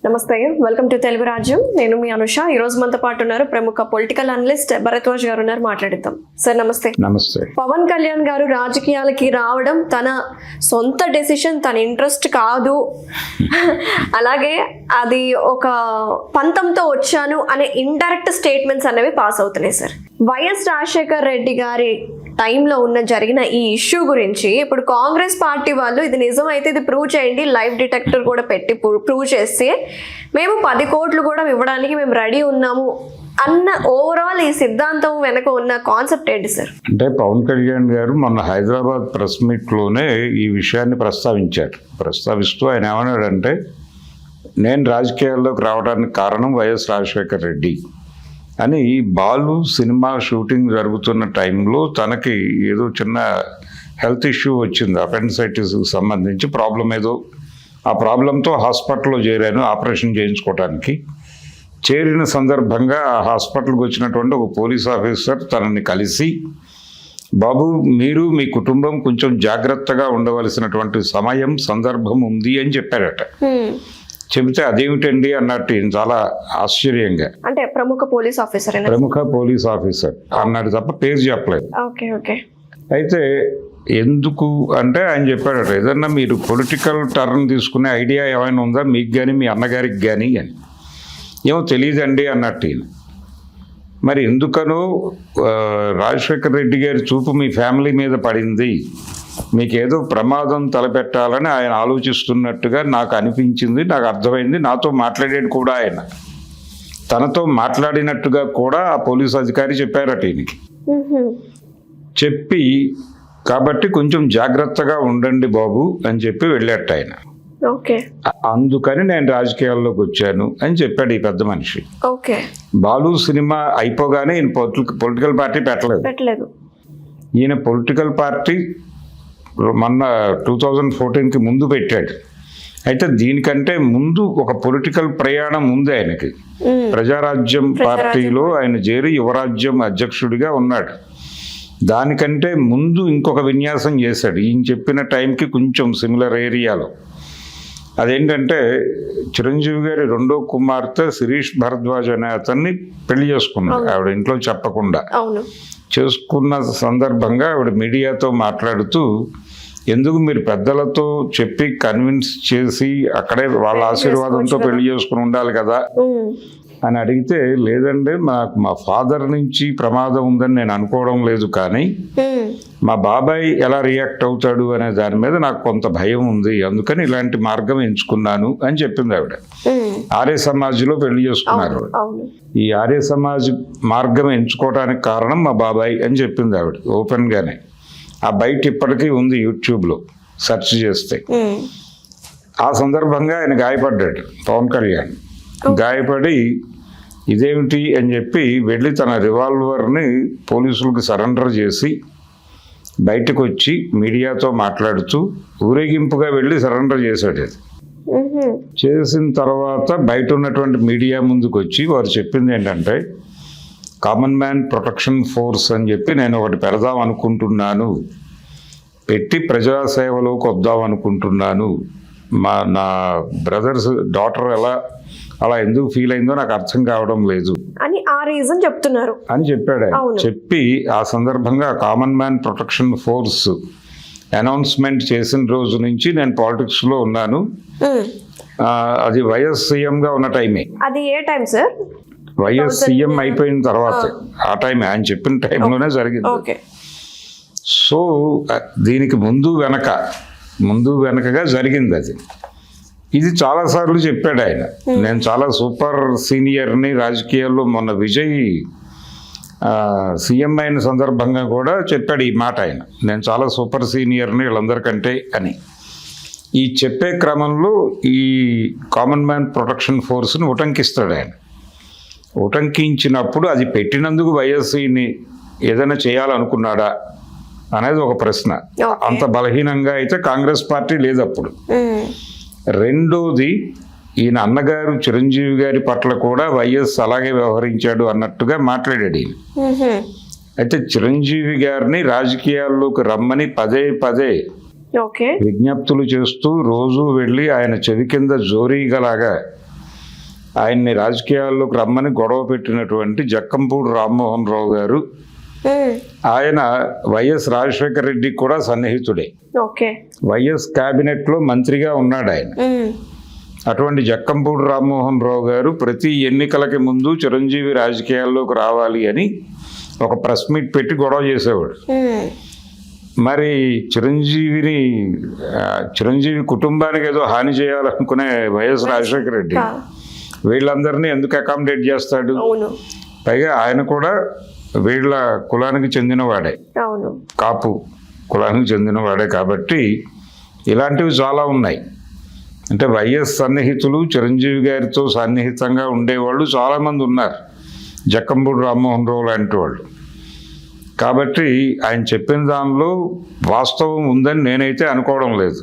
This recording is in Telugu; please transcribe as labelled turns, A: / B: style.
A: నమస్తే, వెల్కమ్ టు తెలుగు రాజ్యం. నేను మీ అనుష. ఈ రోజు మనతో పాటు ఉన్నారు ప్రముఖ పొలిటికల్ అనలిస్ట్ భరద్వాజ్ గారు ఉన్నారు. మాట్లాడిద్దాం. సార్ నమస్తే.
B: నమస్తే.
A: పవన్ కళ్యాణ్ గారు రాజకీయాలకి రావడం తన సొంత డెసిషన్, తన ఇంట్రెస్ట్ కాదు, అలాగే అది ఒక పంతంతో వచ్చాను అనే ఇండైరెక్ట్ స్టేట్మెంట్స్ అనేవి పాస్ అవుతున్నాయి సార్. వైఎస్ రాజశేఖర్ రెడ్డి గారి టైంలో జరిగిన ఈ ఇష్యూ గురించి ఇప్పుడు కాంగ్రెస్ పార్టీ వాళ్ళు ఇది నిజమైతే ఇది ప్రూవ్ చేయండి, లైవ్ డిటెక్టర్ కూడా పెట్టి ప్రూవ్ చేస్తే మేము 10 కోట్లు కూడా ఇవ్వడానికి మేము రెడీ ఉన్నాము అన్న ఓవరాల్ ఈ సిద్ధాంతం వెనక ఉన్న కాన్సెప్ట్ ఏంటి సార్?
B: అంటే పవన్ కళ్యాణ్ గారు మొన్న హైదరాబాద్ ప్రెస్ మీట్లోనే ఈ విషయాన్ని ప్రస్తావిస్తూ ఆయన ఏమన్నాడంటే, నేను రాజకీయాల్లోకి రావడానికి కారణం వైఎస్ రాజశేఖర్ రెడ్డి అని. బాలు సినిమా షూటింగ్ జరుగుతున్న టైంలో తనకి ఏదో చిన్న హెల్త్ ఇష్యూ వచ్చింది, అపెండిసైటిస్కి సంబంధించి ప్రాబ్లం ఏదో. ఆ ప్రాబ్లంతో హాస్పిటల్లో చేరాను ఆపరేషన్ చేయించుకోవడానికి. చేరిన సందర్భంగా ఆ హాస్పిటల్కి వచ్చినటువంటి ఒక పోలీస్ ఆఫీసర్ తనని కలిసి, బాబు మీరు మీ కుటుంబం కొంచెం జాగ్రత్తగా ఉండవలసినటువంటి సమయం సందర్భం ఉంది అని చెప్పారట. చెబితే అదేమిటండి అన్నట్టు చాలా ఆశ్చర్యంగా,
A: అంటే ప్రముఖ పోలీస్ ఆఫీసర్
B: అన్నాడు తప్ప పేరు చెప్పలేదు. అయితే ఎందుకు అంటే ఆయన చెప్పాడట, ఏదన్నా మీరు పొలిటికల్ టర్న్ తీసుకునే ఐడియా ఏమైనా ఉందా మీకు కానీ మీ అన్నగారికి కానీ అని. ఏమో తెలియదండి అన్నట్టు. మరి ఎందుకనో రాజశేఖర్ రెడ్డి గారి చూపు మీ ఫ్యామిలీ మీద పడింది, మీకేదో ప్రమాదం తలపెట్టాలని ఆయన ఆలోచిస్తున్నట్టుగా నాకు అనిపించింది, నాకు అర్థమైంది. నాతో మాట్లాడేది కూడా ఆయన, తనతో మాట్లాడినట్టుగా కూడా ఆ పోలీసు అధికారి చెప్పారట ఈయనకి. చెప్పి కాబట్టి కొంచెం జాగ్రత్తగా ఉండండి బాబు అని చెప్పి వెళ్ళాట ఆయన. అందుకని నేను రాజకీయాల్లోకి వచ్చాను అని చెప్పాడు ఈ పెద్ద మనిషి. బాలు సినిమా అయిపోగానే ఈయన పొలిటికల్ పార్టీ పెట్టలేదు. ఈయన పొలిటికల్ పార్టీ మొన్న 2014కి ముందు పెట్టాడు. అయితే దీనికంటే ముందు ఒక పొలిటికల్ ప్రయాణం ఉంది ఆయనకి. ప్రజారాజ్యం పార్టీలో ఆయన చేరి యువరాజ్యం అధ్యక్షుడిగా ఉన్నాడు. దానికంటే ముందు ఇంకొక విన్యాసం చేశాడు ఈయన చెప్పిన టైంకి కొంచెం సిమిలర్ ఏరియాలో. అదేంటంటే చిరంజీవి గారి రెండో కుమార్తె శిరీష్ భరద్వాజ్ అనే అతన్ని పెళ్లి చేసుకున్నాడు ఆవిడ ఇంట్లో చెప్పకుండా. చేసుకున్న సందర్భంగా ఆవిడ మీడియాతో మాట్లాడుతూ, ఎందుకు మీరు పెద్దలతో చెప్పి కన్విన్స్ చేసి అక్కడే వాళ్ళ ఆశీర్వాదంతో పెళ్లి చేసుకుని ఉండాలి కదా అని అడిగితే, లేదండి మా ఫాదర్ నుంచి ప్రమాదం ఉందని నేను అనుకోవడం లేదు, కానీ మా బాబాయ్ ఎలా రియాక్ట్ అవుతాడు అనే దాని మీద నాకు కొంత భయం ఉంది, అందుకని ఇలాంటి మార్గం ఎంచుకున్నాను అని చెప్పింది ఆవిడ. ఆర్య సమాజ్లో పెళ్లి చేసుకున్నారు. ఈ ఆర్య సమాజ్ మార్గం ఎంచుకోవడానికి కారణం మా బాబాయ్ అని చెప్పింది ఆవిడ ఓపెన్ గానే. ఆ బయట ఇప్పటికీ ఉంది యూట్యూబ్లో సెర్చ్ చేస్తే. ఆ సందర్భంగా ఆయన గాయపడ్డాడు పవన్ కళ్యాణ్. గాయపడి ఇదేమిటి అని చెప్పి వెళ్ళి తన రివాల్వర్ని పోలీసులకు సరెండర్ చేసి బయటకు వచ్చి మీడియాతో మాట్లాడుతూ ఊరేగింపుగా వెళ్ళి సరెండర్ చేశాడు. అది చేసిన తర్వాత బయట ఉన్నటువంటి మీడియా ముందుకు వచ్చి వారు చెప్పింది ఏంటంటే, కామన్ మ్యాన్ ప్రొటెక్షన్ ఫోర్స్ అని చెప్పి నేను ఒకటి పెడదాం అనుకుంటున్నాను, పెట్టి ప్రజాసేవలోకి వద్దాం అనుకుంటున్నాను, నా బ్రదర్స్ డాటర్ అలా ఎందుకు ఫీల్ అయిందో నాకు అర్థం కావడం లేదు
A: అని ఆ రీజన్ చెప్తున్నారు
B: అని చెప్పాడు. చెప్పి ఆ సందర్భంగా common man protection force announcement చేసిన రోజు నుంచి నేను పాలిటిక్స్ లో ఉన్నాను. అది వైఎస్ సీఎంగా ఉన్న టైమే.
A: అది ఏ టైం సార్?
B: వైఎస్ సీఎం అయిపోయిన తర్వాత ఆ టైం ఆయన చెప్పిన టైంలోనే జరిగింది. సో దీనికి ముందు వెనకగా జరిగింది అది. ఇది చాలాసార్లు చెప్పాడు ఆయన, నేను చాలా సూపర్ సీనియర్ని రాజకీయాల్లో. మొన్న విజయ్ సీఎం అయిన సందర్భంగా కూడా చెప్పాడు ఈ మాట ఆయన, నేను చాలా సూపర్ సీనియర్ని వీళ్ళందరికంటే అని. ఈ చెప్పే క్రమంలో ఈ కామన్ మ్యాన్ ప్రొటెక్షన్ ఫోర్స్ని ఉటంకిస్తాడు ఆయన. ఉటంకించినప్పుడు అది పెట్టినందుకు వైఎస్సీని ఏదైనా చేయాలనుకున్నాడా అనేది ఒక ప్రశ్న. అంత బలహీనంగా అయితే కాంగ్రెస్ పార్టీ లేదు అప్పుడు. రెండోది, ఈయన అన్నగారు చిరంజీవి గారి పట్ల కూడా వైఎస్ అలాగే వ్యవహరించాడు అన్నట్టుగా మాట్లాడాడు ఈయన. అయితే చిరంజీవి గారిని రాజకీయాల్లోకి రమ్మని పదే
A: ఓకే
B: విజ్ఞప్తులు చేస్తూ రోజు వెళ్ళి ఆయన చెవి కింద జోరీగలాగా ఆయన్ని రాజకీయాల్లోకి రమ్మని గొడవ పెట్టినటువంటి జక్కంపూడి రామ్మోహన్ రావు గారు, ఆయన వైఎస్ రాజశేఖర రెడ్డికి కూడా సన్నిహితుడే.
A: ఓకే.
B: వైఎస్ క్యాబినెట్లో మంత్రిగా ఉన్నాడు ఆయన. అటువంటి జక్కంపూడి రామ్మోహన్ రావు గారు ప్రతి ఎన్నికలకి ముందు చిరంజీవి రాజకీయాల్లోకి రావాలి అని ఒక ప్రెస్ మీట్ పెట్టి గొడవ చేసేవాడు. మరి చిరంజీవి కుటుంబానికి ఏదో హాని చేయాలనుకునే వైఎస్ రాజశేఖర రెడ్డి వీళ్ళందరినీ ఎందుకు అకామిడేట్ చేస్తాడు? పైగా ఆయన కూడా వీళ్ళ కులానికి చెందినవాడే, కాపు కులానికి చెందినవాడే. కాబట్టి ఇలాంటివి చాలా ఉన్నాయి. అంటే వైఎస్ సన్నిహితులు చిరంజీవి గారితో సన్నిహితంగా ఉండేవాళ్ళు చాలామంది ఉన్నారు, జక్కంపూడి రామ్మోహన్ రావు లాంటి వాళ్ళు. కాబట్టి ఆయన చెప్పిన దానిలో వాస్తవం ఉందని నేనైతే అనుకోవడం లేదు.